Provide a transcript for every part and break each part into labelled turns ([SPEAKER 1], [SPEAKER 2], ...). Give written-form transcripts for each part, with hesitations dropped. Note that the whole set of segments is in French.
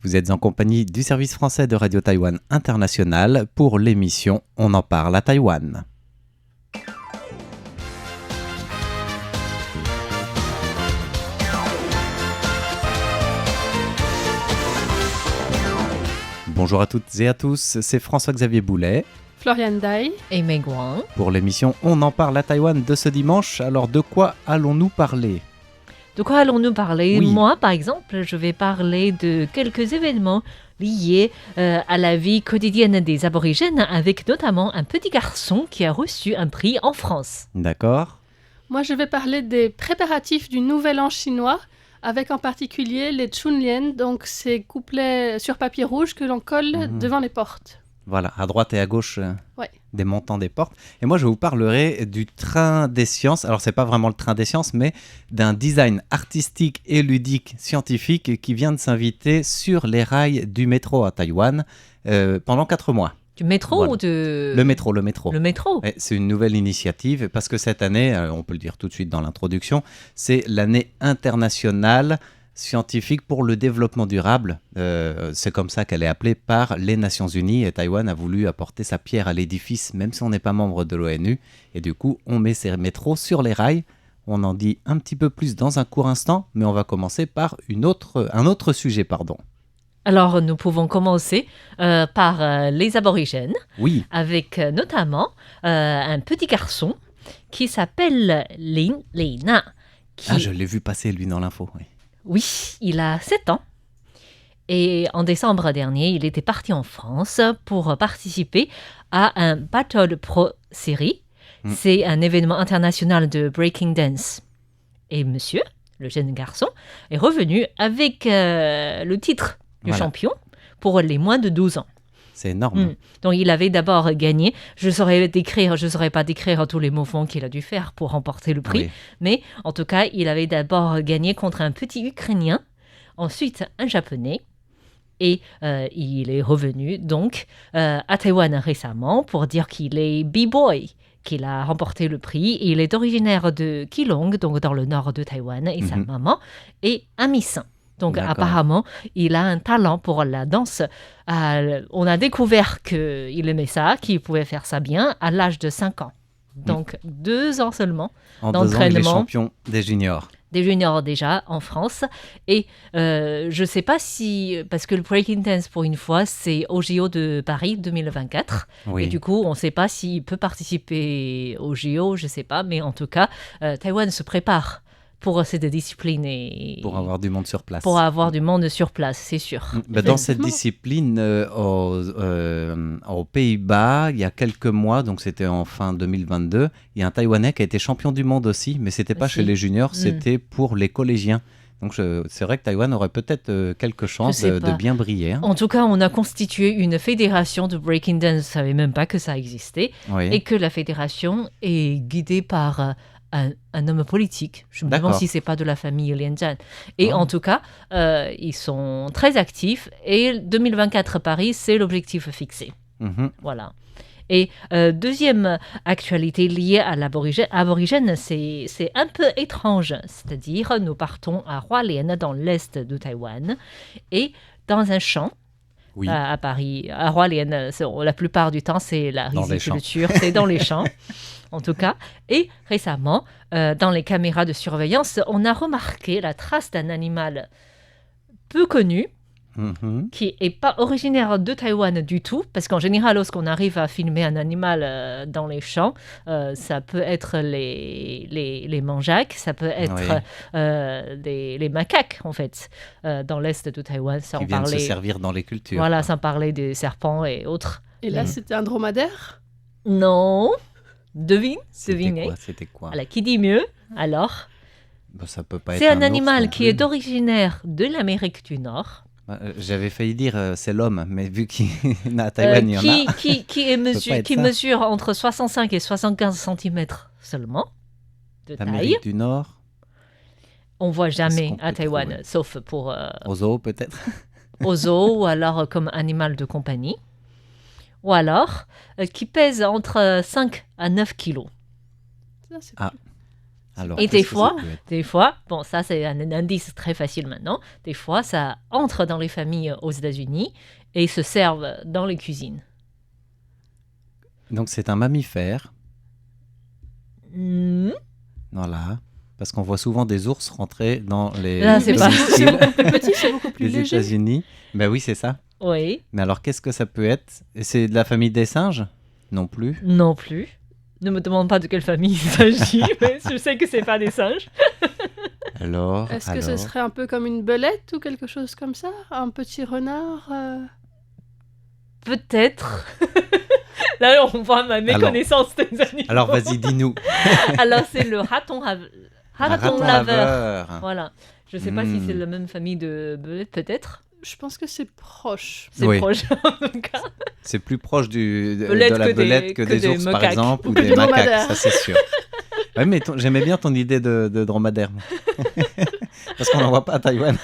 [SPEAKER 1] Vous êtes en compagnie du service français de Radio Taïwan International pour l'émission On en parle à Taïwan. Bonjour à toutes et à tous, c'est François-Xavier Boulet,
[SPEAKER 2] Florian Dai
[SPEAKER 3] et Meg Wang.
[SPEAKER 1] Pour l'émission On en parle à Taïwan de ce dimanche. Alors de quoi allons-nous parler ?
[SPEAKER 3] De quoi allons-nous parler ?
[SPEAKER 1] Oui.
[SPEAKER 3] Moi, par exemple, je vais parler de quelques événements liés à la vie quotidienne des aborigènes, avec notamment un petit garçon qui a reçu un prix en France.
[SPEAKER 1] D'accord.
[SPEAKER 2] Moi, je vais parler des préparatifs du Nouvel An chinois, avec en particulier les chunlian, donc ces couplets sur papier rouge que l'on colle devant les portes.
[SPEAKER 1] Voilà, à droite et à gauche
[SPEAKER 2] Ouais.
[SPEAKER 1] des montants des portes. Et moi, je vous parlerai du train des sciences. Alors, c'est pas vraiment le train des sciences, mais d'un design artistique et ludique scientifique qui vient de s'inviter sur les rails du métro à Taïwan pendant 4 mois.
[SPEAKER 3] Du métro
[SPEAKER 1] Voilà.
[SPEAKER 3] ou de...
[SPEAKER 1] Le métro.
[SPEAKER 3] Le métro.
[SPEAKER 1] Ouais, c'est une nouvelle initiative parce que cette année, on peut le dire tout de suite dans l'introduction, c'est l'année internationale scientifique pour le développement durable. C'est comme ça qu'elle est appelée par les Nations Unies et Taïwan a voulu apporter sa pierre à l'édifice même si on n'est pas membre de l'ONU et du coup on met ces métros sur les rails. On en dit un petit peu plus dans un court instant, mais on va commencer par un autre sujet.
[SPEAKER 3] Alors, nous pouvons commencer par les aborigènes,
[SPEAKER 1] Oui,
[SPEAKER 3] avec notamment un petit garçon qui s'appelle Lina.
[SPEAKER 1] je l'ai vu passer lui dans l'info. Oui.
[SPEAKER 3] Oui, il a 7 ans. Et en décembre dernier, il était parti en France pour participer à un Battle Pro Series. C'est un événement international de breaking dance. Et monsieur, le jeune garçon, est revenu avec le titre du
[SPEAKER 1] Voilà.
[SPEAKER 3] champion pour les moins de 12 ans.
[SPEAKER 1] C'est énorme.
[SPEAKER 3] Donc il avait d'abord gagné. Je ne saurais pas décrire tous les mouvements qu'il a dû faire pour remporter le prix.
[SPEAKER 1] Oui.
[SPEAKER 3] Mais en tout cas, il avait d'abord gagné contre un petit Ukrainien, ensuite un Japonais. Et il est revenu donc à Taïwan récemment pour dire qu'il est B-boy, qu'il a remporté le prix. Il est originaire de Keelung, donc dans le nord de Taïwan, et sa maman est amisin. Donc
[SPEAKER 1] D'accord.
[SPEAKER 3] apparemment, il a un talent pour la danse. On a découvert qu'il aimait ça, qu'il pouvait faire ça bien à l'âge de 5 ans. Donc 2 ans seulement
[SPEAKER 1] En 2 ans, il est
[SPEAKER 3] d'entraînement.
[SPEAKER 1] champion des juniors.
[SPEAKER 3] Des juniors déjà en France. Et je ne sais pas si... Parce que le breaking dance, pour une fois, c'est au JO de Paris 2024.
[SPEAKER 1] Oui.
[SPEAKER 3] Et du coup, on ne sait pas s'il peut participer au JO, je ne sais pas. Mais en tout cas, Taïwan se prépare pour cette discipline. Et
[SPEAKER 1] Pour avoir du monde sur place.
[SPEAKER 3] pour avoir du monde sur place, c'est sûr.
[SPEAKER 1] Dans cette
[SPEAKER 2] Effectivement.
[SPEAKER 1] discipline, aux Pays-Bas, il y a quelques mois, donc c'était en fin 2022, il y a un Taïwanais qui a été champion du monde aussi, mais c'était pas
[SPEAKER 3] Aussi.
[SPEAKER 1] chez les juniors, c'était pour les collégiens. Donc c'est vrai que Taïwan aurait peut-être quelques chances
[SPEAKER 3] sais
[SPEAKER 1] de
[SPEAKER 3] pas.
[SPEAKER 1] bien briller.
[SPEAKER 3] En tout cas, on a constitué une fédération de breaking dance. Je ne savais même pas que ça existait.
[SPEAKER 1] Oui.
[SPEAKER 3] Et que la fédération est guidée par un homme politique. Je me demande
[SPEAKER 1] D'accord.
[SPEAKER 3] si c'est pas de la famille Lian Zhan. Et
[SPEAKER 1] Ah.
[SPEAKER 3] en tout cas, ils sont très actifs. Et 2024 Paris, c'est l'objectif fixé.
[SPEAKER 1] Mhm.
[SPEAKER 3] Voilà. Et deuxième actualité liée à l'aborigène, c'est un peu étrange. C'est-à-dire, nous partons à Hualien, dans l'est de Taïwan, et dans un champ,
[SPEAKER 1] Oui.
[SPEAKER 3] à Paris, à Hualien, la plupart du temps, c'est la
[SPEAKER 1] Dans les
[SPEAKER 3] riziculture, c'est dans les champs, en tout cas. Et récemment, dans les caméras de surveillance, on a remarqué la trace d'un animal peu connu,
[SPEAKER 1] Mhm.
[SPEAKER 3] qui n'est pas originaire de Taïwan du tout, parce qu'en général, lorsqu'on arrive à filmer un animal dans les champs, ça peut être les manjacs, ça peut être les macaques, en fait, dans l'est de Taïwan, sans
[SPEAKER 1] Qui viennent se
[SPEAKER 3] parler,
[SPEAKER 1] servir dans les cultures.
[SPEAKER 3] voilà, sans parler des serpents et autres.
[SPEAKER 2] Et là, c'était un dromadaire.
[SPEAKER 3] Non, devinez.
[SPEAKER 1] C'était quoi
[SPEAKER 3] Voilà, qui dit mieux, alors?
[SPEAKER 1] Ça peut pas
[SPEAKER 3] C'est
[SPEAKER 1] être
[SPEAKER 3] un
[SPEAKER 1] ours
[SPEAKER 3] animal
[SPEAKER 1] non
[SPEAKER 3] qui est
[SPEAKER 1] plus.
[SPEAKER 3] originaire de l'Amérique du Nord.
[SPEAKER 1] J'avais failli dire c'est l'homme, mais vu qu'il à Taïwan, il y en a.
[SPEAKER 3] qui
[SPEAKER 1] ça.
[SPEAKER 3] mesure entre 65 et 75 cm seulement de taille.
[SPEAKER 1] L'Amérique du Nord,
[SPEAKER 3] On voit jamais
[SPEAKER 1] qu'on peut
[SPEAKER 3] à Taïwan,
[SPEAKER 1] trouver
[SPEAKER 3] sauf pour
[SPEAKER 1] au zoo peut-être.
[SPEAKER 3] au zoo ou alors comme animal de compagnie. Ou alors qui pèse entre 5 à 9 kilos.
[SPEAKER 2] Ça, c'est
[SPEAKER 1] Ah. Alors,
[SPEAKER 3] Et
[SPEAKER 1] qu'est-ce
[SPEAKER 3] des
[SPEAKER 1] que ça
[SPEAKER 3] fois,
[SPEAKER 1] peut être
[SPEAKER 3] des fois, bon, ça c'est un indice très facile maintenant, des fois ça entre dans les familles aux États-Unis et se servent dans les cuisines.
[SPEAKER 1] Donc, c'est un mammifère.
[SPEAKER 3] Hmm.
[SPEAKER 1] Voilà. Parce qu'on voit souvent des ours rentrer dans les
[SPEAKER 3] Là, c'est
[SPEAKER 2] Mais
[SPEAKER 3] pas-
[SPEAKER 2] c'est beaucoup plus petit, c'est beaucoup plus
[SPEAKER 1] des
[SPEAKER 2] léger.
[SPEAKER 1] États-Unis. Ben oui, c'est ça.
[SPEAKER 3] Oui,
[SPEAKER 1] Mais alors, qu'est-ce que ça peut être? Et c'est de la famille des singes? Non plus.
[SPEAKER 3] non plus. Ne me demande pas de quelle famille il s'agit, mais je sais que c'est pas des singes.
[SPEAKER 1] Alors,
[SPEAKER 2] Est-ce que ce serait un peu comme une belette ou quelque chose comme ça? Un petit renard
[SPEAKER 3] Peut-être. Là, on voit ma méconnaissance des animaux.
[SPEAKER 1] Alors, vas-y, dis-nous.
[SPEAKER 3] Alors, c'est le raton
[SPEAKER 1] Un
[SPEAKER 3] laveur.
[SPEAKER 1] laveur.
[SPEAKER 3] Voilà. Je sais pas si
[SPEAKER 1] Hmm.
[SPEAKER 3] c'est la même famille de belette, peut-être.
[SPEAKER 2] Je pense que c'est proche.
[SPEAKER 3] C'est
[SPEAKER 1] Oui.
[SPEAKER 3] proche, en tout cas.
[SPEAKER 1] C'est plus proche de
[SPEAKER 3] Belette
[SPEAKER 1] la
[SPEAKER 3] que des-
[SPEAKER 1] belette que
[SPEAKER 3] que
[SPEAKER 1] des
[SPEAKER 3] des
[SPEAKER 1] ours, par
[SPEAKER 3] macaques.
[SPEAKER 1] exemple, ou
[SPEAKER 2] Ou que
[SPEAKER 1] des
[SPEAKER 2] des
[SPEAKER 1] macaques,
[SPEAKER 2] dromadaires.
[SPEAKER 1] ça c'est sûr. Ouais, mais j'aimais bien ton idée de dromadaire. moi. Parce qu'on n'en voit pas à Taïwan.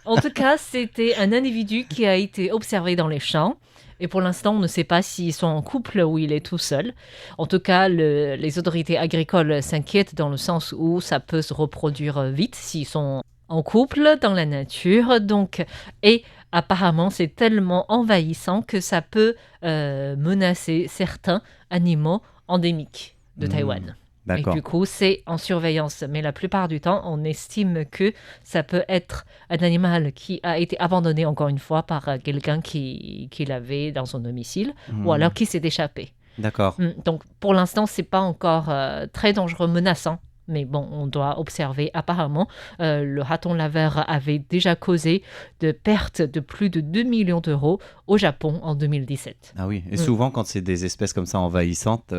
[SPEAKER 3] En tout cas, c'était un individu qui a été observé dans les champs. Et pour l'instant, on ne sait pas s'ils sont en couple ou il est tout seul. En tout cas, les autorités agricoles s'inquiètent dans le sens où ça peut se reproduire vite s'ils sont en couple dans la nature. Donc, et apparemment, c'est tellement envahissant que ça peut menacer certains animaux endémiques de Taïwan. Et
[SPEAKER 1] D'accord.
[SPEAKER 3] du coup, c'est en surveillance. Mais la plupart du temps, on estime que ça peut être un animal qui a été abandonné, encore une fois, par quelqu'un qui l'avait dans son domicile, ou alors qui s'est échappé.
[SPEAKER 1] D'accord.
[SPEAKER 3] Donc, pour l'instant, c'est pas encore très dangereux, menaçant. Mais bon, on doit observer. Apparemment, le raton laveur avait déjà causé de pertes de plus de 2 millions d'euros au Japon en 2017.
[SPEAKER 1] Ah oui. Et souvent, quand c'est des espèces comme ça envahissantes,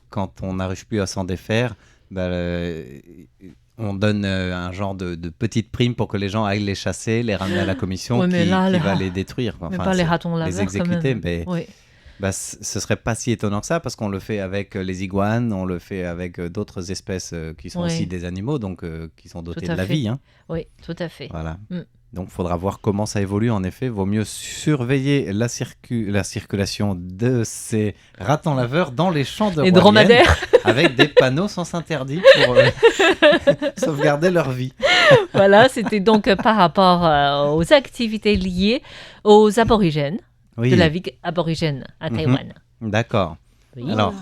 [SPEAKER 1] quand on n'arrive plus à s'en défaire, bah, on donne un genre de petite prime pour que les gens aillent les chasser, les ramener à la commission
[SPEAKER 3] Ouais, mais
[SPEAKER 1] qui
[SPEAKER 3] là,
[SPEAKER 1] va les détruire. quoi.
[SPEAKER 3] Mais
[SPEAKER 1] Enfin,
[SPEAKER 3] pas les
[SPEAKER 1] c'est-
[SPEAKER 3] ratons laveurs,
[SPEAKER 1] exécuter,
[SPEAKER 3] quand même.
[SPEAKER 1] mais-
[SPEAKER 3] Oui.
[SPEAKER 1] Bah, ce serait pas si étonnant que ça parce qu'on le fait avec les iguanes, on le fait avec d'autres espèces qui sont
[SPEAKER 3] Oui.
[SPEAKER 1] aussi des animaux, donc qui sont dotées
[SPEAKER 3] Tout à
[SPEAKER 1] de la
[SPEAKER 3] fait.
[SPEAKER 1] vie. Hein.
[SPEAKER 3] Oui, tout à fait.
[SPEAKER 1] Voilà.
[SPEAKER 3] Mm.
[SPEAKER 1] Donc, il faudra voir comment ça évolue. En effet, vaut mieux surveiller la circulation de ces ratons laveurs dans les champs de
[SPEAKER 3] Les
[SPEAKER 1] Hualien
[SPEAKER 3] dromadaires.
[SPEAKER 1] avec des panneaux sens interdits pour sauvegarder leur vie.
[SPEAKER 3] Voilà, c'était donc par rapport aux activités liées aux aborigènes,
[SPEAKER 1] Oui,
[SPEAKER 3] de la vie aborigène à
[SPEAKER 1] Mhm.
[SPEAKER 3] Taïwan.
[SPEAKER 1] d'accord.
[SPEAKER 3] Oui.
[SPEAKER 1] Alors,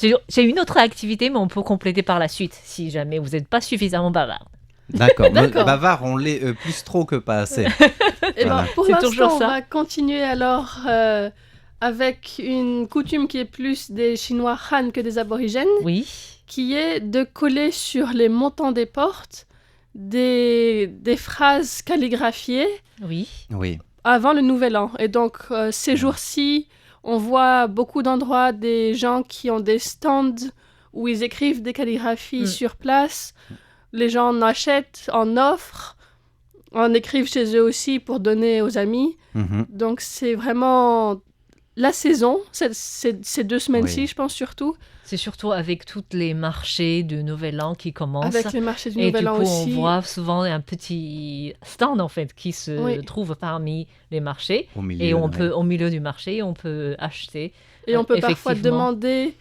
[SPEAKER 3] J'ai une autre activité, mais on peut compléter par la suite, si jamais vous n'êtes pas suffisamment bavard.
[SPEAKER 1] d'accord.
[SPEAKER 2] D'accord.
[SPEAKER 1] Bavard, on l'est plus trop que pas assez.
[SPEAKER 2] Et
[SPEAKER 1] Voilà.
[SPEAKER 2] ben, pour
[SPEAKER 3] C'est
[SPEAKER 2] l'instant,
[SPEAKER 3] toujours
[SPEAKER 2] on
[SPEAKER 3] ça.
[SPEAKER 2] va continuer alors avec une coutume qui est plus des Chinois Han que des aborigènes,
[SPEAKER 3] Oui,
[SPEAKER 2] qui est de coller sur les montants des portes des phrases calligraphiées
[SPEAKER 3] oui,
[SPEAKER 1] Oui.
[SPEAKER 2] avant le Nouvel An. Et donc, ces jours-ci, on voit beaucoup d'endroits des gens qui ont des stands où ils écrivent des calligraphies
[SPEAKER 3] Mm.
[SPEAKER 2] sur place. Les gens en achètent, en offrent, en écrivent chez eux aussi pour donner aux amis.
[SPEAKER 1] Mhm.
[SPEAKER 2] Donc, c'est vraiment la saison, ces 2 semaines-ci,
[SPEAKER 1] Oui.
[SPEAKER 2] je pense surtout,
[SPEAKER 3] c'est surtout avec tous les marchés du Nouvel An qui commencent.
[SPEAKER 2] avec les marchés du
[SPEAKER 3] Et
[SPEAKER 2] Nouvel
[SPEAKER 3] du
[SPEAKER 2] An
[SPEAKER 3] coup,
[SPEAKER 2] aussi.
[SPEAKER 3] on voit souvent un petit stand en fait qui se
[SPEAKER 2] Oui.
[SPEAKER 3] trouve parmi les marchés.
[SPEAKER 1] Au milieu.
[SPEAKER 3] Et on
[SPEAKER 1] ouais.
[SPEAKER 3] peut, au milieu du marché, on peut acheter.
[SPEAKER 2] Et on peut parfois
[SPEAKER 3] Effectivement.
[SPEAKER 2] demander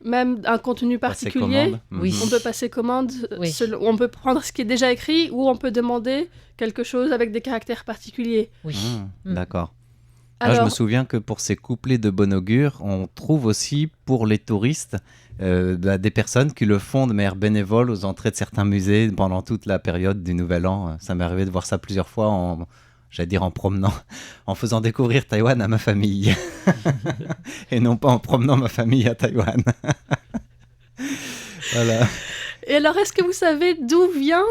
[SPEAKER 2] même un contenu
[SPEAKER 1] Passer
[SPEAKER 2] particulier.
[SPEAKER 1] commande.
[SPEAKER 3] Oui.
[SPEAKER 1] Mhm.
[SPEAKER 2] On peut passer commande,
[SPEAKER 3] Oui.
[SPEAKER 2] on peut prendre ce qui est déjà écrit ou on peut demander quelque chose avec des caractères particuliers.
[SPEAKER 3] Oui.
[SPEAKER 1] Mhm. D'accord.
[SPEAKER 2] Alors,
[SPEAKER 1] je me souviens que pour ces couplets de bon augure, on trouve aussi pour les touristes des personnes qui le font de manière bénévole aux entrées de certains musées pendant toute la période du Nouvel An. Ça m'est arrivé de voir ça plusieurs fois j'allais dire en promenant, en faisant découvrir Taïwan à ma famille. Et non pas en promenant ma famille à Taïwan. Voilà.
[SPEAKER 2] et alors, est-ce que vous savez d'où vient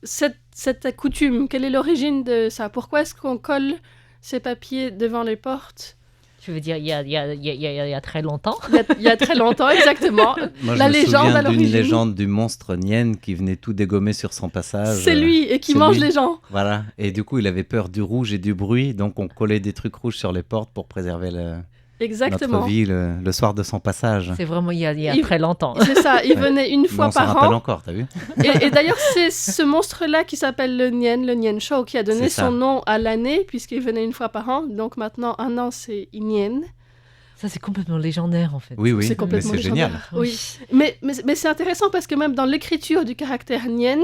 [SPEAKER 2] cette coutume? Quelle est l'origine de ça? Pourquoi est-ce qu'on colle ces papiers devant les portes
[SPEAKER 3] Je veux dire, il y a très longtemps.
[SPEAKER 2] il y a très longtemps, exactement.
[SPEAKER 1] Moi, je
[SPEAKER 2] La
[SPEAKER 1] me
[SPEAKER 2] légende,
[SPEAKER 1] souviens
[SPEAKER 2] à
[SPEAKER 1] d'une
[SPEAKER 2] l'origine.
[SPEAKER 1] légende du monstre Nien qui venait tout dégommer sur son passage.
[SPEAKER 2] C'est lui et qui
[SPEAKER 1] c'est
[SPEAKER 2] mange
[SPEAKER 1] lui.
[SPEAKER 2] les gens.
[SPEAKER 1] Voilà. Et du coup, il avait peur du rouge et du bruit, donc on collait des trucs rouges sur les portes pour préserver
[SPEAKER 2] Exactement.
[SPEAKER 1] notre vie le soir de son passage.
[SPEAKER 3] C'est vraiment il y a
[SPEAKER 2] Il-
[SPEAKER 3] très longtemps.
[SPEAKER 2] C'est ça, il venait une
[SPEAKER 1] Mais
[SPEAKER 2] fois
[SPEAKER 1] on s'en
[SPEAKER 2] par
[SPEAKER 1] rappelle
[SPEAKER 2] an.
[SPEAKER 1] encore, t'as vu?
[SPEAKER 2] Et d'ailleurs, c'est ce monstre-là qui s'appelle le Nien Shou, qui a donné
[SPEAKER 1] C'est ça.
[SPEAKER 2] son nom à l'année, puisqu'il venait une fois par an. Donc maintenant, un an, c'est Nien.
[SPEAKER 3] Ça, c'est complètement légendaire, en fait.
[SPEAKER 1] Oui, oui,
[SPEAKER 2] C'est
[SPEAKER 1] mais
[SPEAKER 2] complètement
[SPEAKER 1] c'est génial.
[SPEAKER 2] légendaire. Oui. Mais c'est intéressant parce que même dans l'écriture du caractère Nien,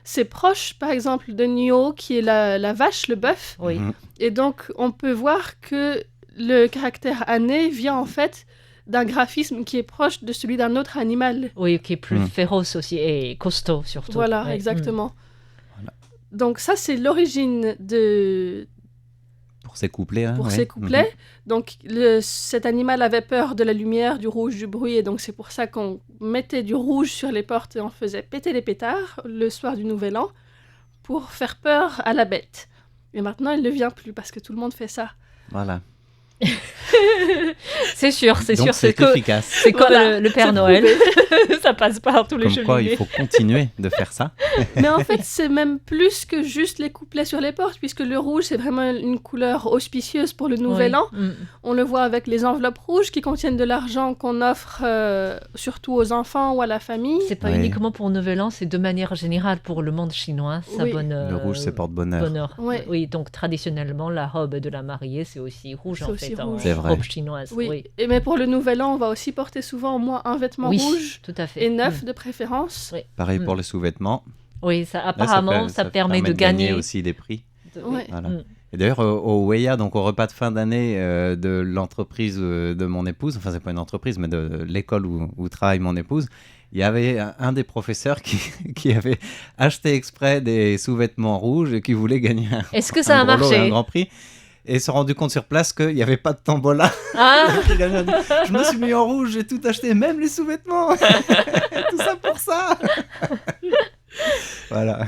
[SPEAKER 2] c'est proche, par exemple, de Nio, qui est la vache, le bœuf.
[SPEAKER 3] Oui.
[SPEAKER 1] Mhm.
[SPEAKER 2] Et donc, on peut voir que le caractère Ané vient en fait d'un graphisme qui est proche de celui d'un autre animal.
[SPEAKER 3] Oui, qui est plus
[SPEAKER 1] Mm.
[SPEAKER 3] féroce aussi et costaud, surtout.
[SPEAKER 2] Voilà,
[SPEAKER 3] Ouais.
[SPEAKER 2] exactement.
[SPEAKER 1] Voilà.
[SPEAKER 2] Donc ça, c'est l'origine
[SPEAKER 1] Pour ces couplets. Hein,
[SPEAKER 2] pour
[SPEAKER 1] ouais.
[SPEAKER 2] ces couplets. Donc cet animal avait peur de la lumière, du rouge, du bruit, et donc c'est pour ça qu'on mettait du rouge sur les portes et on faisait péter les pétards le soir du Nouvel An pour faire peur à la bête. Et maintenant, il ne vient plus parce que tout le monde fait ça.
[SPEAKER 1] Voilà.
[SPEAKER 3] C'est sûr,
[SPEAKER 1] Donc c'est efficace.
[SPEAKER 3] c'est comme
[SPEAKER 2] Voilà,
[SPEAKER 3] le Père
[SPEAKER 2] c'est
[SPEAKER 3] Noël.
[SPEAKER 2] prouvé.
[SPEAKER 3] Ça passe par tous les
[SPEAKER 1] Comme quoi,
[SPEAKER 3] cheminées.
[SPEAKER 1] il faut continuer de faire ça.
[SPEAKER 2] Mais en fait, c'est même plus que juste les couplets sur les portes, puisque le rouge, c'est vraiment une couleur auspicieuse pour le Nouvel
[SPEAKER 3] Oui.
[SPEAKER 2] An. On le voit avec les enveloppes rouges qui contiennent de l'argent qu'on offre surtout aux enfants ou à la famille.
[SPEAKER 3] C'est pas
[SPEAKER 1] Oui.
[SPEAKER 3] uniquement pour Nouvel An, c'est de manière générale pour le monde chinois. Ça
[SPEAKER 2] Oui.
[SPEAKER 3] bonne,
[SPEAKER 1] Le rouge, c'est porte-bonheur.
[SPEAKER 3] bonheur.
[SPEAKER 2] Ouais.
[SPEAKER 3] Oui, donc traditionnellement, la robe de la mariée, c'est aussi rouge
[SPEAKER 2] C'est
[SPEAKER 3] en
[SPEAKER 2] aussi
[SPEAKER 3] fait,
[SPEAKER 2] rouge.
[SPEAKER 1] C'est vrai.
[SPEAKER 3] robe chinoise.
[SPEAKER 2] Oui.
[SPEAKER 3] Oui,
[SPEAKER 2] Et mais pour le Nouvel An, on va aussi porter souvent au moins un vêtement
[SPEAKER 3] Oui,
[SPEAKER 2] rouge
[SPEAKER 3] tout à fait.
[SPEAKER 2] et neuf de préférence.
[SPEAKER 3] Oui.
[SPEAKER 1] Pareil pour les sous-vêtements.
[SPEAKER 3] Oui, ça,
[SPEAKER 1] Là,
[SPEAKER 3] apparemment, ça permet de gagner.
[SPEAKER 1] aussi des prix.
[SPEAKER 2] Ouais.
[SPEAKER 1] Voilà.
[SPEAKER 3] Mm.
[SPEAKER 1] Et d'ailleurs, au Weya, donc au repas de fin d'année de l'entreprise de mon épouse, enfin, c'est pas une entreprise, mais de l'école où travaille mon épouse, il y avait un des professeurs qui avait acheté exprès des sous-vêtements rouges et qui voulait gagner
[SPEAKER 3] Est-ce que ça a
[SPEAKER 1] gros lot et un
[SPEAKER 3] marché?
[SPEAKER 1] grand prix. Et se rendu compte sur place qu'il n'y avait pas de tombola.
[SPEAKER 3] Ah,
[SPEAKER 1] Il a dit, je me suis mis en rouge, j'ai tout acheté, même les sous-vêtements. Tout ça pour ça. Voilà.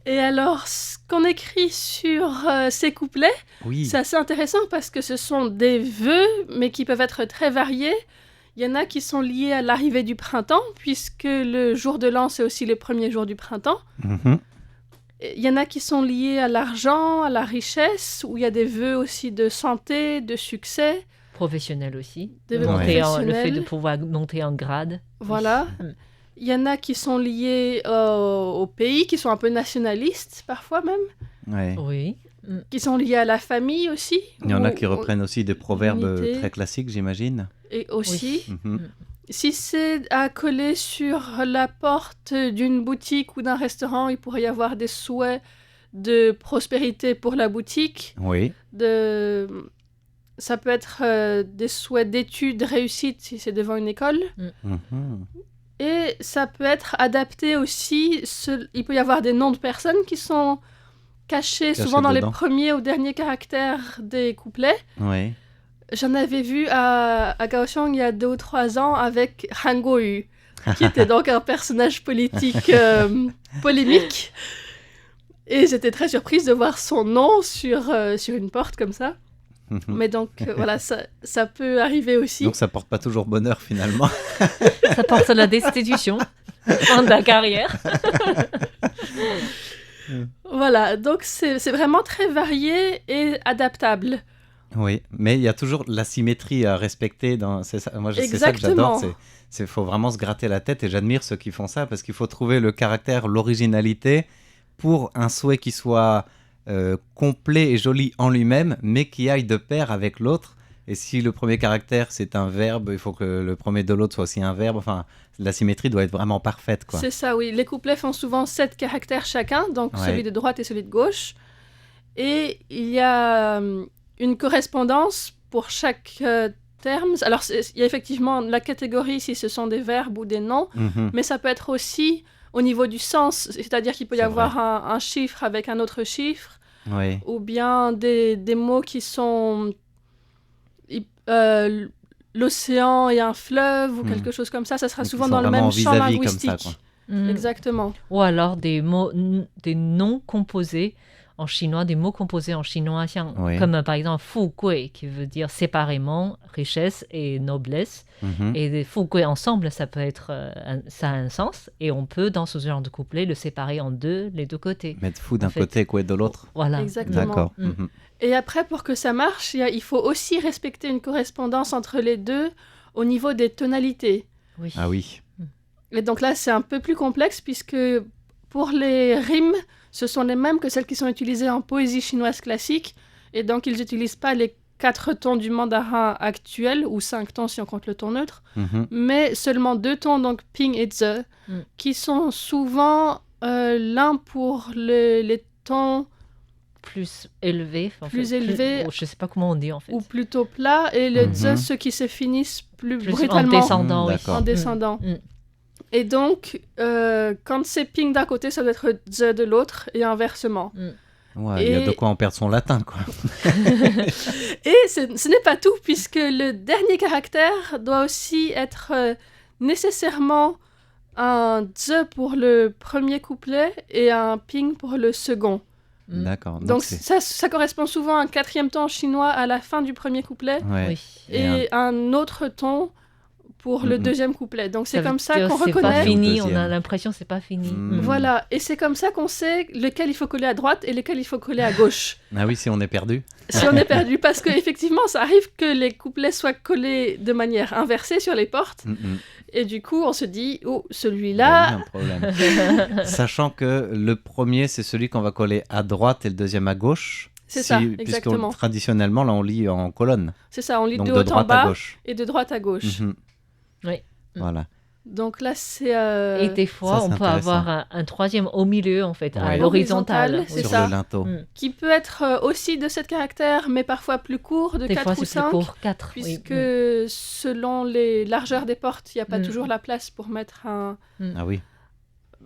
[SPEAKER 2] Et alors, ce qu'on écrit sur ces couplets,
[SPEAKER 1] Oui.
[SPEAKER 2] c'est assez intéressant parce que ce sont des vœux, mais qui peuvent être très variés. Il y en a qui sont liés à l'arrivée du printemps, puisque le jour de l'an, c'est aussi le premier jour du printemps.
[SPEAKER 1] Mhm.
[SPEAKER 2] Il y en a qui sont liés à l'argent, à la richesse, où il y a des vœux aussi de santé, de succès.
[SPEAKER 3] professionnel aussi.
[SPEAKER 2] Des vœux
[SPEAKER 3] Le fait de
[SPEAKER 2] professionnels.
[SPEAKER 3] pouvoir monter en grade.
[SPEAKER 2] Voilà.
[SPEAKER 3] Mm.
[SPEAKER 2] Il y en a qui sont liés au pays, qui sont un peu nationalistes parfois même,
[SPEAKER 1] Ouais.
[SPEAKER 3] Oui.
[SPEAKER 2] qui sont liés à la famille aussi.
[SPEAKER 1] Il y en a
[SPEAKER 2] où-
[SPEAKER 1] qui reprennent aussi des proverbes
[SPEAKER 2] l'unité.
[SPEAKER 1] très classiques, j'imagine.
[SPEAKER 2] Et aussi,
[SPEAKER 1] Mhm.
[SPEAKER 2] si c'est à coller sur la porte d'une boutique ou d'un restaurant, il pourrait y avoir des souhaits de prospérité pour la boutique.
[SPEAKER 1] Oui.
[SPEAKER 2] Ça peut être des souhaits d'études réussites si c'est devant une école.
[SPEAKER 1] Mhm.
[SPEAKER 2] Et ça peut être adapté aussi. Il peut y avoir des noms de personnes qui sont cachés souvent dans
[SPEAKER 1] dedans.
[SPEAKER 2] les premiers ou derniers caractères des couplets.
[SPEAKER 1] Oui.
[SPEAKER 2] J'en avais vu à Kaohsiung il y a 2 ou 3 ans avec Han Go-yu, qui était donc un personnage politique polémique. Et j'étais très surprise de voir son nom sur une porte comme ça.
[SPEAKER 1] Mhm.
[SPEAKER 2] Mais donc voilà, ça peut arriver aussi.
[SPEAKER 1] Donc ça porte pas toujours bonheur finalement.
[SPEAKER 3] Ça porte à la destitution fin de la carrière.
[SPEAKER 2] Voilà, donc c'est vraiment très varié et adaptable.
[SPEAKER 1] Oui, mais il y a toujours la symétrie à respecter. C'est ça. Moi, c'est ça que
[SPEAKER 2] Exactement.
[SPEAKER 1] j'adore. Il faut vraiment se gratter la tête et j'admire ceux qui font ça parce qu'il faut trouver le caractère, l'originalité pour un souhait qui soit complet et joli en lui-même, mais qui aille de pair avec l'autre. Et si le premier caractère, c'est un verbe, il faut que le premier de l'autre soit aussi un verbe. Enfin, la symétrie doit être vraiment parfaite, quoi.
[SPEAKER 2] C'est ça, oui. Les couplets font souvent 7 caractères chacun, donc
[SPEAKER 1] Ouais.
[SPEAKER 2] celui de droite et celui de gauche. Et il y a une correspondance pour chaque terme. Alors, il y a effectivement la catégorie si ce sont des verbes ou des noms,
[SPEAKER 1] Mhm.
[SPEAKER 2] mais ça peut être aussi au niveau du sens, c'est-à-dire qu'il peut y
[SPEAKER 1] C'est
[SPEAKER 2] avoir un chiffre avec un autre chiffre,
[SPEAKER 1] Oui.
[SPEAKER 2] ou bien des mots qui sont l'océan et un fleuve, ou quelque chose comme ça. Ça sera
[SPEAKER 1] Donc,
[SPEAKER 2] souvent
[SPEAKER 1] ils
[SPEAKER 2] dans
[SPEAKER 1] sont
[SPEAKER 2] le
[SPEAKER 1] vraiment
[SPEAKER 2] même champ
[SPEAKER 1] vis-à-vis comme
[SPEAKER 2] linguistique.
[SPEAKER 1] ça, quoi.
[SPEAKER 3] Mm.
[SPEAKER 2] Exactement.
[SPEAKER 3] Ou alors des mots, des noms composés en chinois, des mots composés en chinois,
[SPEAKER 1] Oui.
[SPEAKER 3] comme par exemple fu gui, qui veut dire séparément richesse et noblesse.
[SPEAKER 1] Mhm.
[SPEAKER 3] Et des fu gui ensemble, ça peut être, ça a un sens. Et on peut, dans ce genre de couplet, le séparer en deux, les deux côtés.
[SPEAKER 1] Mettre fou d'un
[SPEAKER 3] En fait.
[SPEAKER 1] côté, quoi de l'autre.
[SPEAKER 3] Voilà.
[SPEAKER 2] Exactement.
[SPEAKER 1] D'accord.
[SPEAKER 3] Mm.
[SPEAKER 1] Mhm.
[SPEAKER 2] Et après, pour que ça marche, il faut aussi respecter une correspondance entre les deux au niveau des tonalités.
[SPEAKER 3] Oui.
[SPEAKER 1] Ah oui.
[SPEAKER 2] Et donc là, c'est un peu plus complexe puisque pour les rimes, ce sont les mêmes que celles qui sont utilisées en poésie chinoise classique. Et donc, ils n'utilisent pas les 4 tons du mandarin actuel, ou 5 tons si on compte le ton neutre,
[SPEAKER 1] Mhm.
[SPEAKER 2] mais seulement 2 tons, donc ping et ze, qui sont souvent l'un pour les tons
[SPEAKER 3] Plus élevé.
[SPEAKER 2] Plus élevé.
[SPEAKER 3] Je sais pas comment on dit en fait.
[SPEAKER 2] ou plutôt plats, et le
[SPEAKER 1] Mhm.
[SPEAKER 2] ze, ceux qui se finissent plus
[SPEAKER 3] Plus en
[SPEAKER 2] brutalement
[SPEAKER 3] descendant, oui.
[SPEAKER 1] D'accord.
[SPEAKER 2] en descendant.
[SPEAKER 3] Mm.
[SPEAKER 2] Et donc, quand c'est ping d'un côté, ça doit être ze de l'autre, et inversement.
[SPEAKER 1] Ouais, il y a
[SPEAKER 2] Et-
[SPEAKER 1] de quoi en perdre son latin, quoi.
[SPEAKER 2] Et ce n'est pas tout, puisque le dernier caractère doit aussi être nécessairement un ze pour le premier couplet et un ping pour le second.
[SPEAKER 3] Mm.
[SPEAKER 1] D'accord.
[SPEAKER 2] Donc
[SPEAKER 1] c'est...
[SPEAKER 2] ça correspond souvent à un 4e ton chinois à la fin du premier couplet
[SPEAKER 1] Ouais.
[SPEAKER 3] Oui.
[SPEAKER 2] et un autre ton pour le
[SPEAKER 1] Mhm.
[SPEAKER 2] deuxième couplet. Donc c'est
[SPEAKER 3] veut
[SPEAKER 2] comme ça
[SPEAKER 3] dire
[SPEAKER 2] qu'on
[SPEAKER 3] c'est pas
[SPEAKER 2] reconnaît.
[SPEAKER 3] fini,
[SPEAKER 1] Au
[SPEAKER 3] on a
[SPEAKER 1] deuxième.
[SPEAKER 3] l'impression que c'est pas fini.
[SPEAKER 1] Mm.
[SPEAKER 2] Voilà, et c'est comme ça qu'on sait lequel il faut coller à droite et lequel il faut coller à gauche.
[SPEAKER 1] Ah oui, si on est perdu.
[SPEAKER 2] Si on est perdu, parce qu'effectivement, ça arrive que les couplets soient collés de manière inversée sur les portes,
[SPEAKER 1] Mhm.
[SPEAKER 2] et du coup, on se dit, oh,
[SPEAKER 1] Il y a
[SPEAKER 2] celui-là,
[SPEAKER 1] eu un problème. Sachant que le premier, c'est celui qu'on va coller à droite et le deuxième à gauche.
[SPEAKER 2] C'est ça,
[SPEAKER 1] puisqu'on-
[SPEAKER 2] exactement.
[SPEAKER 1] Traditionnellement, là, on lit en colonne.
[SPEAKER 2] c'est ça, on lit
[SPEAKER 1] Donc
[SPEAKER 2] de
[SPEAKER 1] de
[SPEAKER 2] haut en
[SPEAKER 1] droite à
[SPEAKER 2] bas
[SPEAKER 1] gauche.
[SPEAKER 2] et de droite à gauche.
[SPEAKER 1] Mhm.
[SPEAKER 3] Oui.
[SPEAKER 1] Voilà.
[SPEAKER 2] Donc là, c'est
[SPEAKER 3] Et des fois,
[SPEAKER 1] ça, c'est
[SPEAKER 3] on peut
[SPEAKER 1] intéressant.
[SPEAKER 3] avoir un troisième au milieu, en fait, à
[SPEAKER 1] Ouais.
[SPEAKER 3] l'horizontale.
[SPEAKER 2] Horizontal, c'est
[SPEAKER 1] Sur
[SPEAKER 2] ça.
[SPEAKER 1] le linteau.
[SPEAKER 3] Mm.
[SPEAKER 2] qui peut être aussi de 7 caractères, mais parfois plus court, de
[SPEAKER 3] Des
[SPEAKER 2] 4
[SPEAKER 3] fois,
[SPEAKER 2] ou
[SPEAKER 3] c'est
[SPEAKER 2] 5.
[SPEAKER 3] plus court, 4.
[SPEAKER 2] Puisque selon les largeurs des portes, il n'y a pas
[SPEAKER 3] Mm.
[SPEAKER 2] toujours la place pour mettre un...
[SPEAKER 1] Ah oui.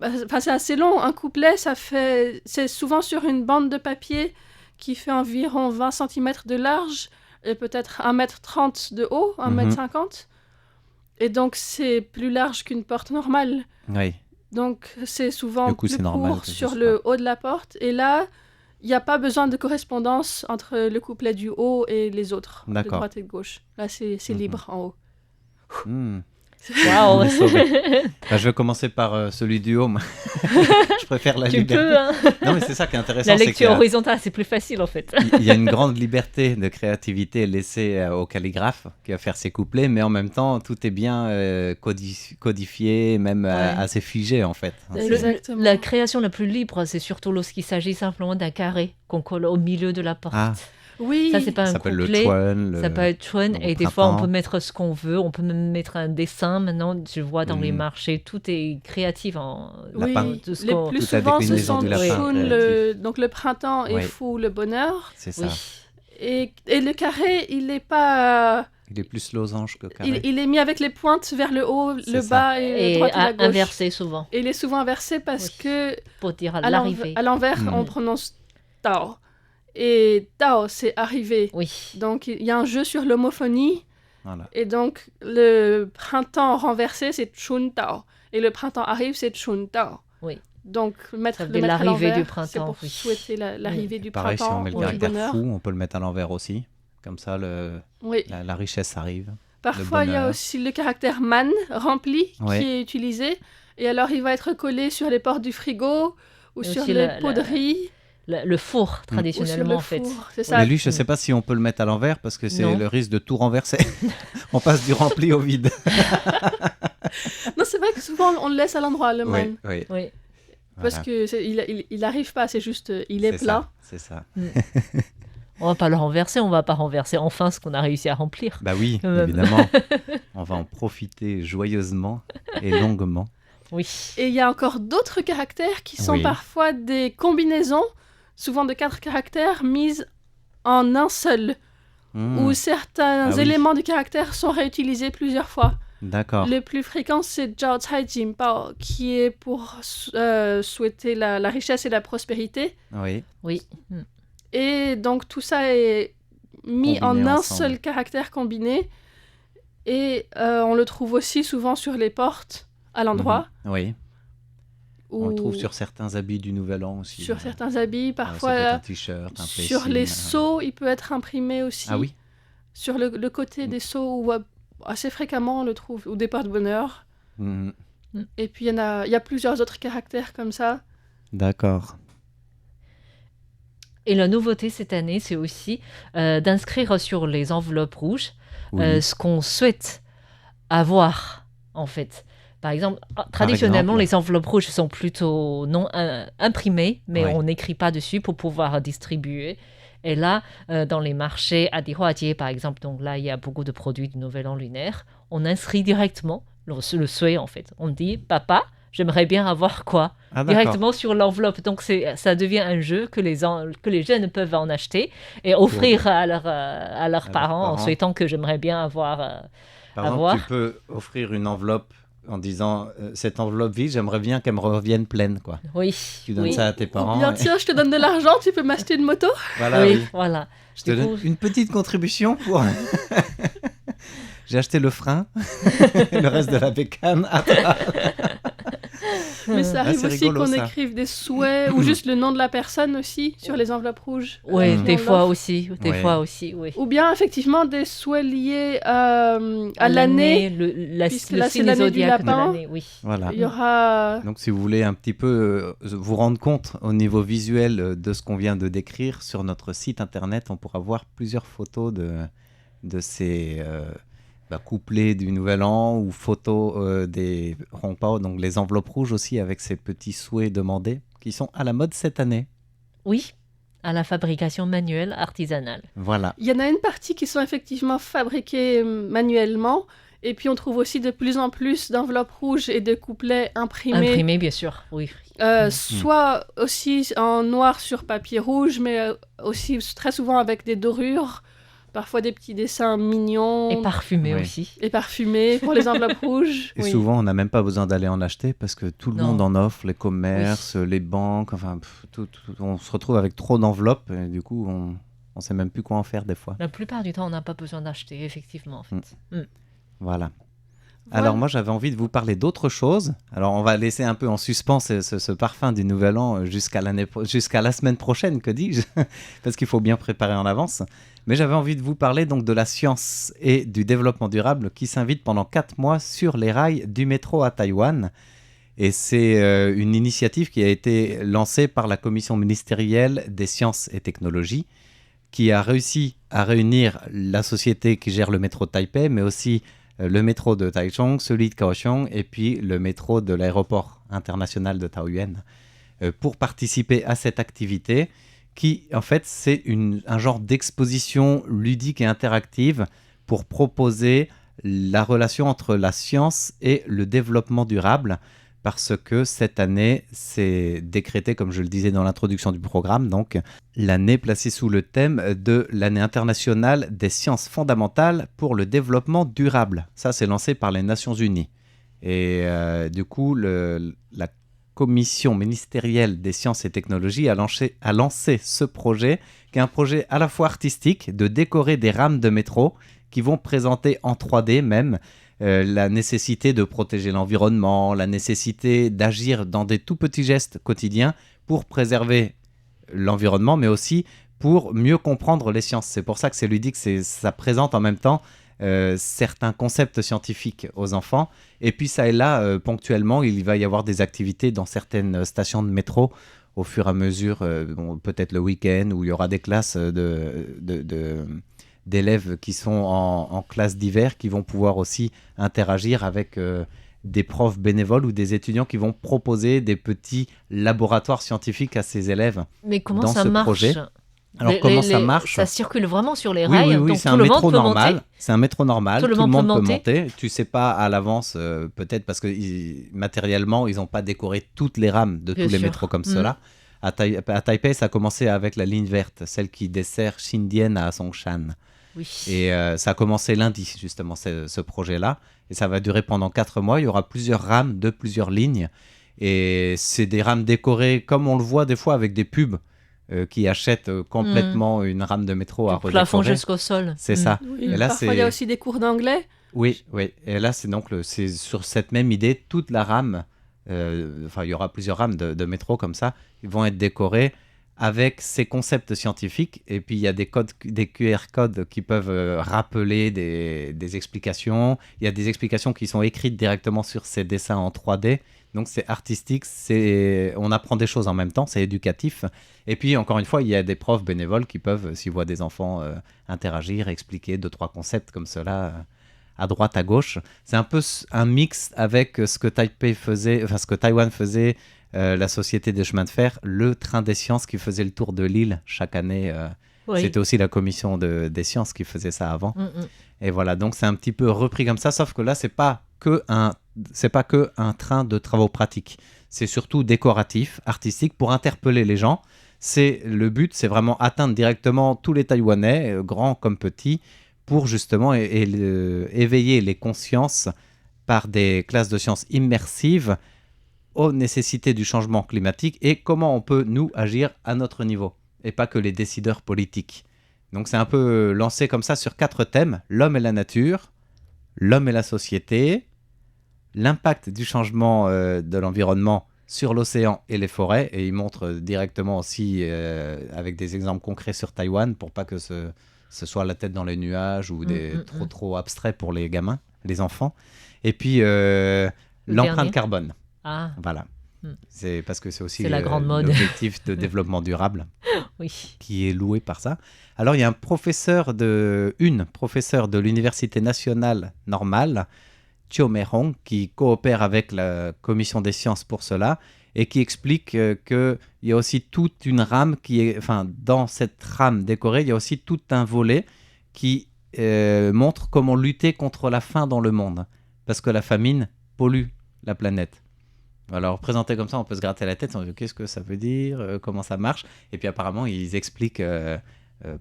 [SPEAKER 2] Enfin, c'est assez long. Un couplet, c'est souvent sur une bande de papier qui fait environ 20 cm de large et peut-être 1,30 m de haut, 1,50 m. Et donc, c'est plus large qu'une porte normale.
[SPEAKER 1] Oui.
[SPEAKER 2] Donc, c'est souvent
[SPEAKER 1] Du coup,
[SPEAKER 2] plus
[SPEAKER 1] c'est normal
[SPEAKER 2] court
[SPEAKER 1] que ce
[SPEAKER 2] sur
[SPEAKER 1] soit-
[SPEAKER 2] le haut de la porte. Et là, il n'y a pas besoin de correspondance entre le couplet du haut et les autres, de
[SPEAKER 1] D'accord.
[SPEAKER 2] droite et de gauche. Là, c'est
[SPEAKER 1] Mhm.
[SPEAKER 2] libre en haut.
[SPEAKER 1] Hmm.
[SPEAKER 3] Waouh.
[SPEAKER 1] On est sauvés. Bah, je vais commencer par celui du haut. moi. Je préfère la
[SPEAKER 3] Tu
[SPEAKER 1] liberté.
[SPEAKER 3] peux, hein.
[SPEAKER 1] Non, mais c'est ça qui est intéressant.
[SPEAKER 3] La
[SPEAKER 1] c'est
[SPEAKER 3] lecture
[SPEAKER 1] qu'il y a-
[SPEAKER 3] horizontale, c'est plus facile, en fait.
[SPEAKER 1] il y a une grande liberté de créativité laissée au calligraphe qui va faire ses couplets, mais en même temps, tout est bien codifié, même assez figé, en fait.
[SPEAKER 2] Exactement.
[SPEAKER 3] La création la plus libre, c'est surtout lorsqu'il s'agit simplement d'un carré qu'on colle au milieu de la porte.
[SPEAKER 1] Ah,
[SPEAKER 2] Oui,
[SPEAKER 3] Ça, c'est pas
[SPEAKER 1] ça
[SPEAKER 3] un
[SPEAKER 1] s'appelle le
[SPEAKER 3] couplet.
[SPEAKER 1] chuan.
[SPEAKER 3] Ça peut être chouette,
[SPEAKER 1] le
[SPEAKER 3] et des fois on
[SPEAKER 1] printemps.
[SPEAKER 3] peut mettre ce qu'on veut, on peut même mettre un dessin. Maintenant, je vois dans les
[SPEAKER 1] Mhm.
[SPEAKER 3] marchés, tout est créatif.
[SPEAKER 1] Lapin.
[SPEAKER 2] oui.
[SPEAKER 3] Tout ce
[SPEAKER 2] Les
[SPEAKER 3] qu'on-
[SPEAKER 2] plus
[SPEAKER 1] Toute la
[SPEAKER 2] souvent, ce
[SPEAKER 1] déclinaison
[SPEAKER 2] sont
[SPEAKER 1] du lapin
[SPEAKER 2] Chun,
[SPEAKER 1] créatif.
[SPEAKER 2] donc le printemps et
[SPEAKER 1] Oui.
[SPEAKER 2] Fou, le bonheur.
[SPEAKER 1] C'est ça.
[SPEAKER 3] Oui.
[SPEAKER 2] Et le carré, il n'est pas...
[SPEAKER 1] Il est plus losange que carré.
[SPEAKER 2] il est mis avec les pointes vers le haut,
[SPEAKER 1] C'est
[SPEAKER 2] le
[SPEAKER 1] ça.
[SPEAKER 2] bas et,
[SPEAKER 3] Et
[SPEAKER 2] droite et la gauche.
[SPEAKER 3] inversé souvent,
[SPEAKER 2] Et il est souvent inversé parce
[SPEAKER 3] Oui.
[SPEAKER 2] que
[SPEAKER 3] pour dire à
[SPEAKER 2] à
[SPEAKER 3] l'arrivée.
[SPEAKER 2] l'envers,
[SPEAKER 1] Mhm.
[SPEAKER 2] on prononce Tao. Et Tao, c'est arrivé.
[SPEAKER 3] Oui,
[SPEAKER 2] Donc il y a un jeu sur l'homophonie.
[SPEAKER 1] Voilà.
[SPEAKER 2] Et donc le printemps renversé, c'est Chun Tao. Et le printemps arrive, c'est Chun Tao.
[SPEAKER 3] Oui.
[SPEAKER 2] Donc mettre,
[SPEAKER 3] Ça veut
[SPEAKER 2] le
[SPEAKER 3] dire
[SPEAKER 2] mettre à
[SPEAKER 3] l'arrivée du
[SPEAKER 2] l'envers,
[SPEAKER 3] printemps,
[SPEAKER 2] c'est pour
[SPEAKER 3] oui.
[SPEAKER 2] souhaiter l'arrivée du
[SPEAKER 1] Pareil, si
[SPEAKER 2] printemps
[SPEAKER 1] on met le
[SPEAKER 2] ou du
[SPEAKER 1] caractère
[SPEAKER 2] bonheur.
[SPEAKER 1] fou, on peut le mettre à l'envers aussi. Comme ça,
[SPEAKER 2] Oui.
[SPEAKER 1] la richesse arrive.
[SPEAKER 2] Parfois, il y a
[SPEAKER 1] bonheur.
[SPEAKER 2] aussi le caractère man rempli
[SPEAKER 1] Ouais.
[SPEAKER 2] qui est utilisé. Et alors, il va être collé sur les portes du frigo ou
[SPEAKER 3] Et
[SPEAKER 2] sur
[SPEAKER 3] aussi
[SPEAKER 2] les pots de riz
[SPEAKER 3] le four,
[SPEAKER 2] ou sur
[SPEAKER 3] traditionnellement,
[SPEAKER 2] le
[SPEAKER 3] en fait.
[SPEAKER 2] four. C'est ça.
[SPEAKER 1] Mais lui, je ne sais pas si on peut le mettre à l'envers parce que c'est
[SPEAKER 3] Non.
[SPEAKER 1] le risque de tout renverser. On passe du rempli au vide.
[SPEAKER 2] Non, c'est vrai que souvent, on le laisse à l'endroit, le man.
[SPEAKER 1] Oui, oui.
[SPEAKER 3] Oui.
[SPEAKER 2] Parce
[SPEAKER 1] Voilà.
[SPEAKER 2] que il arrive pas, c'est juste, il est
[SPEAKER 1] C'est
[SPEAKER 2] plat.
[SPEAKER 1] ça, c'est ça.
[SPEAKER 3] On va pas le renverser, on va pas renverser enfin ce qu'on a réussi à remplir.
[SPEAKER 1] Bah oui,
[SPEAKER 3] Quand même.
[SPEAKER 1] évidemment. On va en profiter joyeusement et longuement.
[SPEAKER 3] Oui.
[SPEAKER 2] Et il y a encore d'autres caractères qui sont
[SPEAKER 1] Oui.
[SPEAKER 2] parfois des combinaisons, souvent de 4 caractères, mises en un seul,
[SPEAKER 1] Mmh,
[SPEAKER 2] où certains
[SPEAKER 1] Ah oui.
[SPEAKER 2] éléments du caractère sont réutilisés plusieurs fois.
[SPEAKER 1] D'accord.
[SPEAKER 2] Le plus fréquent, c'est Zhao Cai Jin Bao, qui est pour souhaiter la richesse et la prospérité.
[SPEAKER 1] Oui.
[SPEAKER 3] Oui.
[SPEAKER 2] Et donc tout ça est mis
[SPEAKER 1] Combiné
[SPEAKER 2] en un
[SPEAKER 1] ensemble.
[SPEAKER 2] seul caractère combiné. Et on le trouve aussi souvent sur les portes, à l'endroit.
[SPEAKER 1] Mhm. Oui.
[SPEAKER 2] Ou
[SPEAKER 1] On le trouve sur certains habits du Nouvel An aussi.
[SPEAKER 2] sur certains habits.
[SPEAKER 1] Ça peut
[SPEAKER 2] Parfois,
[SPEAKER 1] être un t-shirt, un
[SPEAKER 2] sur
[SPEAKER 1] plessing,
[SPEAKER 2] les seaux, il peut être imprimé aussi.
[SPEAKER 1] Ah oui.
[SPEAKER 2] Sur le côté des seaux, où assez fréquemment on le trouve, ou des porte-bonheur.
[SPEAKER 1] Mhm.
[SPEAKER 2] Et puis il y a plusieurs autres caractères comme ça.
[SPEAKER 1] D'accord.
[SPEAKER 3] Et la nouveauté cette année, c'est aussi d'inscrire sur les enveloppes rouges
[SPEAKER 1] Oui.
[SPEAKER 3] ce qu'on souhaite avoir, en fait. Par exemple, traditionnellement,
[SPEAKER 1] exemple.
[SPEAKER 3] les enveloppes rouges sont plutôt non imprimées, mais
[SPEAKER 1] Ouais.
[SPEAKER 3] on n'écrit pas dessus pour pouvoir distribuer. Et là, dans les marchés à Dihuajie, par exemple, donc là, il y a beaucoup de produits du Nouvel An lunaire, on inscrit directement le souhait, en fait. On dit, papa, j'aimerais bien avoir quoi directement sur l'enveloppe. Donc, ça devient un jeu que les jeunes peuvent en acheter et offrir à leurs parents en souhaitant que j'aimerais bien avoir.
[SPEAKER 1] Par exemple, tu peux offrir une enveloppe en disant cette enveloppe vide, j'aimerais bien qu'elle me revienne pleine, quoi.
[SPEAKER 3] Oui.
[SPEAKER 1] Tu donnes ça à tes parents.
[SPEAKER 2] Ou bien, tiens, je te donne de l'argent, tu peux m'acheter une moto.
[SPEAKER 1] Voilà, oui.
[SPEAKER 3] Voilà.
[SPEAKER 1] Je te donne une petite contribution pour... J'ai acheté le frein, le reste de la bécane.
[SPEAKER 2] Mais ça arrive aussi
[SPEAKER 1] rigolo,
[SPEAKER 2] qu'on
[SPEAKER 1] ça.
[SPEAKER 2] écrive des souhaits ou juste le nom de la personne aussi sur les enveloppes rouges.
[SPEAKER 3] Oui, des fois aussi. Oui.
[SPEAKER 2] Ou bien effectivement des souhaits liés à l'année. Puisque là, c'est l'année du lapin.
[SPEAKER 3] Oui.
[SPEAKER 1] Voilà.
[SPEAKER 2] Il y aura...
[SPEAKER 1] Donc si vous voulez un petit peu vous rendre compte au niveau visuel de ce qu'on vient de décrire, sur notre site internet, on pourra voir plusieurs photos de ces... couplets du Nouvel An ou photos des rongs-pao, donc les enveloppes rouges aussi avec ces petits souhaits demandés qui sont à la mode cette année.
[SPEAKER 3] Oui, à la fabrication manuelle artisanale.
[SPEAKER 1] Voilà.
[SPEAKER 2] Il y en a une partie qui sont effectivement fabriquées manuellement et puis on trouve aussi de plus en plus d'enveloppes rouges et de couplets imprimés.
[SPEAKER 3] Imprimés, bien sûr, oui.
[SPEAKER 2] Soit aussi en noir sur papier rouge, mais aussi très souvent avec des dorures. Parfois des petits dessins mignons.
[SPEAKER 3] Et parfumés aussi.
[SPEAKER 2] Et parfumés pour les enveloppes rouges.
[SPEAKER 1] Et souvent, on n'a même pas besoin d'aller en acheter parce que tout le monde en offre, les commerces, les banques, enfin, on se retrouve avec trop d'enveloppes et du coup, on ne sait même plus quoi en faire des fois.
[SPEAKER 3] La plupart du temps, on n'a pas besoin d'acheter, effectivement, en fait.
[SPEAKER 1] Voilà. Alors moi, j'avais envie de vous parler d'autre chose. Alors, on va laisser un peu en suspens ce parfum du Nouvel An jusqu'à la semaine prochaine, que dis-je, parce qu'il faut bien préparer en avance. Mais j'avais envie de vous parler donc de la science et du développement durable qui s'invite pendant 4 mois sur les rails du métro à Taïwan. Et c'est une initiative qui a été lancée par la Commission ministérielle des sciences et technologies, qui a réussi à réunir la société qui gère le métro de Taipei, mais aussi le métro de Taichung, celui de Kaohsiung et puis le métro de l'aéroport international de Taoyuan pour participer à cette activité qui, en fait, c'est un genre d'exposition ludique et interactive pour proposer la relation entre la science et le développement durable, parce que cette année, c'est décrété, comme je le disais dans l'introduction du programme, donc l'année placée sous le thème de l'année internationale des sciences fondamentales pour le développement durable. Ça, c'est lancé par les Nations Unies. Et du coup, la Commission ministérielle des sciences et technologies a lancé ce projet, qui est un projet à la fois artistique, de décorer des rames de métro qui vont présenter en 3D même la nécessité de protéger l'environnement, la nécessité d'agir dans des tout petits gestes quotidiens pour préserver l'environnement, mais aussi pour mieux comprendre les sciences. C'est pour ça que c'est ludique, ça présente en même temps certains concepts scientifiques aux enfants. Et puis ça et là, ponctuellement, il va y avoir des activités dans certaines stations de métro au fur et à mesure, peut-être le week-end, où il y aura des classes d'élèves qui sont en classe d'hiver qui vont pouvoir aussi interagir avec des profs bénévoles ou des étudiants qui vont proposer des petits laboratoires scientifiques à ces élèves.
[SPEAKER 3] Mais comment
[SPEAKER 1] dans
[SPEAKER 3] ça
[SPEAKER 1] ce
[SPEAKER 3] marche
[SPEAKER 1] projet. Alors comment ça marche ?
[SPEAKER 3] Ça circule vraiment sur les rails.
[SPEAKER 1] Oui,
[SPEAKER 3] donc
[SPEAKER 1] c'est
[SPEAKER 3] tout
[SPEAKER 1] un
[SPEAKER 3] le
[SPEAKER 1] métro
[SPEAKER 3] monde peut
[SPEAKER 1] normal.
[SPEAKER 3] monter.
[SPEAKER 1] C'est un métro normal.
[SPEAKER 3] Tout le monde peut
[SPEAKER 1] monter. Tu sais pas à l'avance, peut-être parce que matériellement, ils n'ont pas décoré toutes les rames de tous les métros comme cela. À Taipei, ça a commencé avec la ligne verte, celle qui dessert Xindian à Songshan.
[SPEAKER 3] Oui.
[SPEAKER 1] Et ça a commencé lundi, justement, ce projet-là. Et ça va durer pendant 4 mois. Il y aura plusieurs rames de plusieurs lignes. Et c'est des rames décorées, comme on le voit des fois avec des pubs qui achètent complètement une rame de métro à redécorer.
[SPEAKER 3] Plafond jusqu'au sol.
[SPEAKER 1] C'est ça.
[SPEAKER 2] Oui,
[SPEAKER 1] Et là,
[SPEAKER 2] parfois, il y a aussi des cours d'anglais.
[SPEAKER 1] Oui. Et là, c'est sur cette même idée, toute la rame, il y aura plusieurs rames de métro comme ça, ils vont être décorées avec ces concepts scientifiques. Et puis, il y a des QR codes qui peuvent rappeler des explications. Il y a des explications qui sont écrites directement sur ces dessins en 3D. Donc, c'est artistique, on apprend des choses en même temps, c'est éducatif. Et puis, encore une fois, il y a des profs bénévoles qui peuvent, s'ils voient des enfants interagir, expliquer 2-3 concepts comme cela à droite, à gauche. C'est un peu un mix avec ce que Taïwan faisait, la Société des chemins de fer, le train des sciences qui faisait le tour de l'île chaque année
[SPEAKER 3] Oui.
[SPEAKER 1] C'était aussi la commission des sciences qui faisait ça avant.
[SPEAKER 3] Mm, mm.
[SPEAKER 1] Et voilà, donc c'est un petit peu repris comme ça, sauf que là, c'est pas que un train de travaux pratiques. C'est surtout décoratif, artistique, pour interpeller les gens. Le but, c'est vraiment atteindre directement tous les Taïwanais, grands comme petits, pour justement éveiller les consciences par des classes de sciences immersives aux nécessités du changement climatique et comment on peut, nous, agir à notre niveau, et pas que les décideurs politiques. Donc c'est un peu lancé comme ça sur 4 thèmes: l'homme et la nature, l'homme et la société, l'impact du changement de l'environnement sur l'océan et les forêts, et il montre directement aussi avec des exemples concrets sur Taïwan pour pas que ce soit la tête dans les nuages ou trop abstrait pour les gamins, les enfants. Et puis l'empreinte
[SPEAKER 3] dernier.
[SPEAKER 1] carbone.
[SPEAKER 3] Ah,
[SPEAKER 1] Voilà. C'est parce que c'est aussi
[SPEAKER 3] C'est la grande mode.
[SPEAKER 1] l'objectif de développement durable
[SPEAKER 3] oui.
[SPEAKER 1] qui est loué par ça. Alors, il y a une professeure de l'Université nationale normale, Chiu Mei-hong, qui coopère avec la Commission des sciences pour cela et qui explique qu'il y a aussi toute une rame dans cette rame décorée, il y a aussi tout un volet qui montre comment lutter contre la faim dans le monde. Parce que la famine pollue la planète. Alors, présenté comme ça, on peut se gratter la tête, on se dit qu'est-ce que ça veut dire, comment ça marche. Et puis apparemment, ils expliquent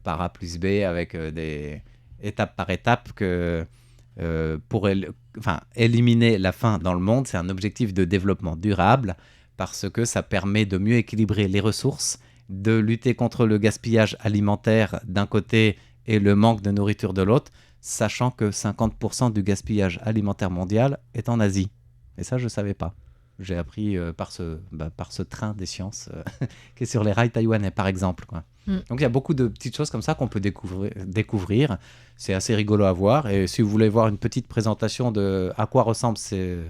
[SPEAKER 1] par A plus B avec des étape par étape que pour éliminer la faim dans le monde, c'est un objectif de développement durable parce que ça permet de mieux équilibrer les ressources, de lutter contre le gaspillage alimentaire d'un côté et le manque de nourriture de l'autre, sachant que 50% du gaspillage alimentaire mondial est en Asie. Et ça, je ne savais pas. J'ai appris par ce train des sciences qui est sur les rails taïwanais, par exemple, quoi. Donc, il y a beaucoup de petites choses comme ça qu'on peut découvrir. C'est assez rigolo à voir. Et si vous voulez voir une petite présentation de à quoi ressemblent ces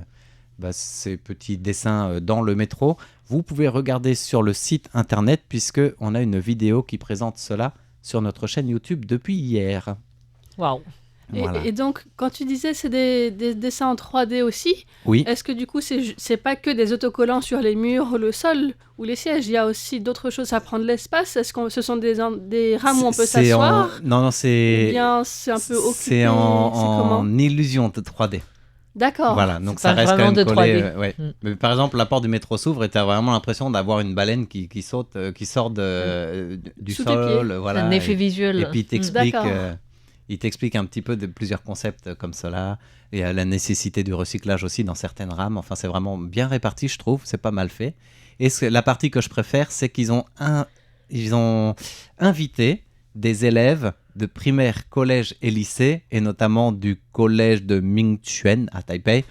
[SPEAKER 1] petits dessins dans le métro, vous pouvez regarder sur le site internet puisqu'on a une vidéo qui présente cela sur notre chaîne YouTube depuis hier.
[SPEAKER 3] Waouh.
[SPEAKER 1] Voilà.
[SPEAKER 2] Et donc, quand tu disais c'est des dessins en 3D aussi,
[SPEAKER 1] Oui.
[SPEAKER 2] est-ce que du coup, c'est pas que des autocollants sur les murs, le sol ou les sièges? Il y a aussi d'autres choses à prendre l'espace? Est-ce que ce sont des rames où on peut s'asseoir?
[SPEAKER 1] Non, c'est...
[SPEAKER 2] Ou bien c'est un peu occupé?
[SPEAKER 1] C'est
[SPEAKER 2] comment
[SPEAKER 1] en illusion de 3D.
[SPEAKER 2] D'accord.
[SPEAKER 1] Voilà, donc
[SPEAKER 3] C'est
[SPEAKER 1] ça
[SPEAKER 3] pas
[SPEAKER 1] reste quand
[SPEAKER 3] vraiment
[SPEAKER 1] même
[SPEAKER 3] de
[SPEAKER 1] collé.
[SPEAKER 3] 3D.
[SPEAKER 1] Ouais. Mais par exemple, la porte du métro s'ouvre et tu as vraiment l'impression d'avoir une baleine qui saute, qui sort du
[SPEAKER 2] Sous tes
[SPEAKER 1] sol.
[SPEAKER 2] pieds.
[SPEAKER 1] Voilà,
[SPEAKER 3] C'est un effet visuel.
[SPEAKER 1] Et puis
[SPEAKER 2] D'accord.
[SPEAKER 1] il t'explique un petit peu de plusieurs concepts comme cela. Il y a la nécessité du recyclage aussi dans certaines rames. Enfin, c'est vraiment bien réparti, je trouve. C'est pas mal fait. Et la partie que je préfère, c'est qu'ils ont invité des élèves de primaire, collège et lycée, et notamment du collège de Mingchuan à Taipei,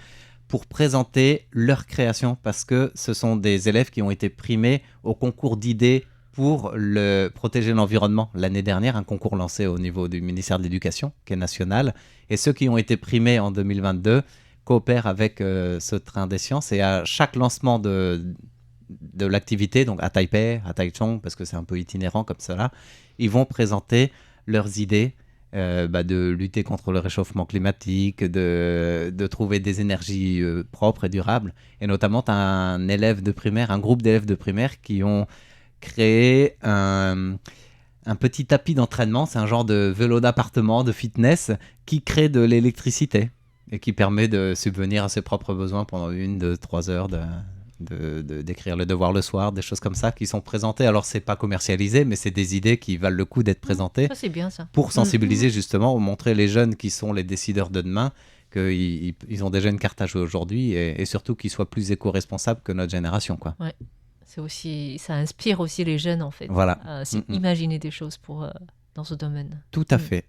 [SPEAKER 1] pour présenter leur création, parce que ce sont des élèves qui ont été primés au concours d'idées pour protéger l'environnement l'année dernière, un concours lancé au niveau du ministère de l'Éducation, qui est national, et ceux qui ont été primés en 2022 coopèrent avec ce train des sciences, et à chaque lancement de l'activité, donc à Taipei, à Taichung, parce que c'est un peu itinérant comme cela, ils vont présenter leurs idées de lutter contre le réchauffement climatique, de trouver des énergies propres et durables. Et notamment, tu as un groupe d'élèves de primaire qui ont créé un petit tapis d'entraînement. C'est un genre de vélo d'appartement, de fitness, qui crée de l'électricité et qui permet de subvenir à ses propres besoins pendant 1, 2, 3 heures d'écrire le devoir le soir, des choses comme ça qui sont présentées. Alors, c'est pas commercialisé, mais c'est des idées qui valent le coup d'être présentées.
[SPEAKER 3] Ça, c'est bien ça.
[SPEAKER 1] Pour sensibiliser justement, montrer les jeunes qui sont les décideurs de demain qu'ils ont déjà une carte à jouer aujourd'hui et surtout qu'ils soient plus éco-responsables que notre génération, quoi.
[SPEAKER 3] Ouais. Ça inspire aussi les jeunes en fait.
[SPEAKER 1] Voilà.
[SPEAKER 3] Imaginer des choses dans ce domaine.
[SPEAKER 1] Tout à fait.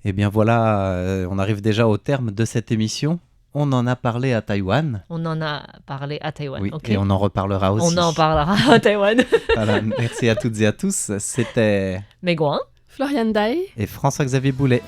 [SPEAKER 1] Et bien voilà, on arrive déjà au terme de cette émission. On en a parlé à Taïwan.
[SPEAKER 3] On en a parlé à Taïwan.
[SPEAKER 1] Oui,
[SPEAKER 3] Okay.
[SPEAKER 1] et on en reparlera aussi.
[SPEAKER 3] On en parlera à Taïwan.
[SPEAKER 1] Voilà, merci à toutes et à tous. C'était
[SPEAKER 3] Meguan
[SPEAKER 2] Florian Dai
[SPEAKER 1] et François-Xavier Boulet.